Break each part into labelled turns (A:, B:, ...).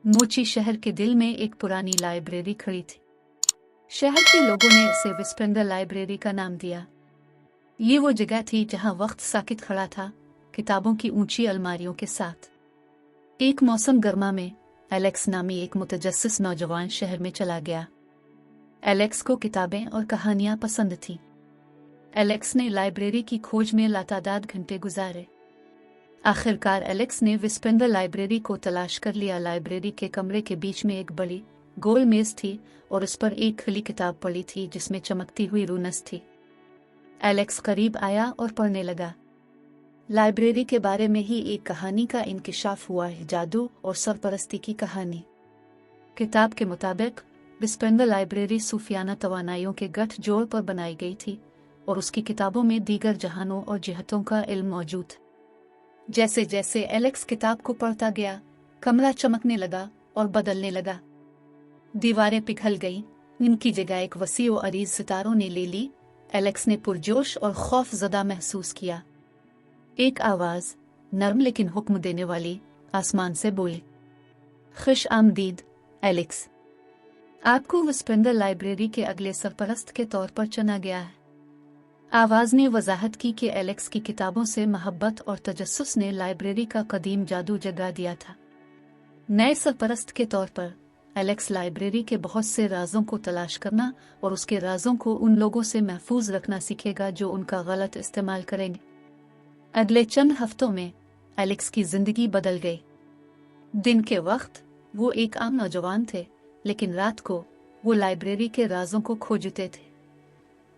A: मोची शहर के दिल में एक पुरानी लाइब्रेरी खड़ी थी। शहर के लोगों ने इसे विस्पेंडर लाइब्रेरी का नाम दिया। ये वो जगह थी जहां वक्त साकित खड़ा था, किताबों की ऊंची अलमारियों के साथ। एक मौसम गर्मा में एलेक्स नामी एक मुतजस्सिस नौजवान शहर में चला गया। एलेक्स को किताबें और कहानियां पसंद थीं। एलेक्स ने लाइब्रेरी की खोज में लातादाद घंटे गुजारे। आखिरकार एलेक्स ने विस्पेंडर लाइब्रेरी को तलाश कर लिया। लाइब्रेरी के कमरे के बीच में एक बड़ी गोल मेज थी और उस पर एक खुली किताब पड़ी थी जिसमें चमकती हुई रूनस थी। एलेक्स करीब आया और पढ़ने लगा। लाइब्रेरी के बारे में ही एक कहानी का इंकिशाफ हुआ है, जादू और सरपरस्ती की कहानी। किताब के मुताबिक विस्पेंडर लाइब्रेरी सूफियाना तवानाइयों के गठजोड़ पर बनाई गई थी और उसकी किताबों में दीगर जहानों और जिहतों का इल्म मौजूद था। जैसे जैसे एलेक्स किताब को पढ़ता गया, कमरा चमकने लगा और बदलने लगा। दीवारें पिघल गईं, इनकी जगह एक वसी और अरीज सितारों ने ले ली। एलेक्स ने पुरजोश और खौफजदा महसूस किया। एक आवाज, नरम लेकिन हुक्म देने वाली, आसमान से बोली, खुश आमदीद एलेक्स, आपको विस्पेंडर लाइब्रेरी के अगले सरपरस्त के तौर पर चुना गया है। आवाज ने वजाहत की कि एलेक्स की किताबों से मोहब्बत और तजस्सुस ने लाइब्रेरी का कदीम जादू जगा दिया था। नए सरपरस्त के तौर पर एलेक्स लाइब्रेरी के बहुत से राजों को तलाश करना और उसके राजों को उन लोगों से महफूज रखना सीखेगा जो उनका गलत इस्तेमाल करेंगे। अगले चंद हफ्तों में एलेक्स की जिंदगी बदल गई। दिन के वक्त वो एक आम नौजवान थे, लेकिन रात को वो लाइब्रेरी के राजों को खोजते थे।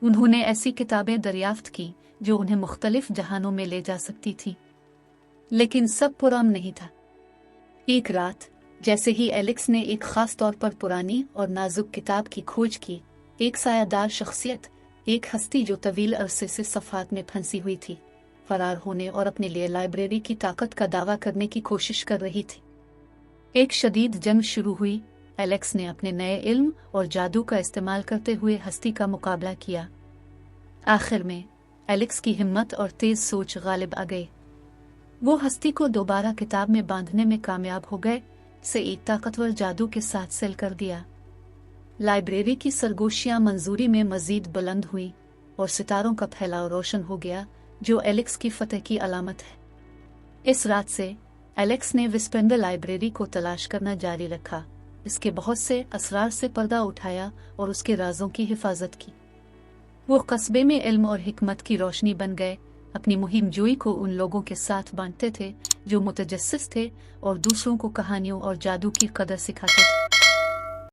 A: उन्होंने ऐसी किताबें दरियाफ्त की जो उन्हें मुख्तलिफ जहानों में ले जा सकती थी, लेकिन सब पुरान नहीं था। एक रात जैसे ही एलेक्स ने एक खास तौर पर पुरानी और नाजुक किताब की खोज की, एक सायादार शख्सियत, एक हस्ती जो तवील अरसे से सफ़ात में फंसी हुई थी, फरार होने और अपने लिए लाइब्रेरी की ताकत का दावा करने की कोशिश कर रही थी। एक शदीद जंग शुरू हुई। एलेक्स ने अपने नए इल्म और जादू का इस्तेमाल करते हुए हस्ती का मुकाबला किया। आखिर में एलेक्स की हिम्मत और तेज सोच गालिब आ गई। वो हस्ती को दोबारा किताब में बांधने में कामयाब हो गए, से एक ताकतवर जादू के साथ सेल कर दिया। लाइब्रेरी की सरगोशियां मंजूरी में मजीद बुलंद हुई और सितारों का फैलाव रोशन हो गया, जो एलेक्स की फतह की अलामत है। इस रात से एलेक्स ने विस्पेंडर लाइब्रेरी को तलाश करना जारी रखा, इसके बहुत से असरार से पर्दा उठाया और उसके राजों की हिफाजत की। वो कस्बे में इल्म और हिकमत की रोशनी बन गए। अपनी मुहिम जोई को उन लोगों के साथ बांटते थे जो मुतजस्सिस थे और दूसरों को कहानियों और जादू की कदर सिखाते थे।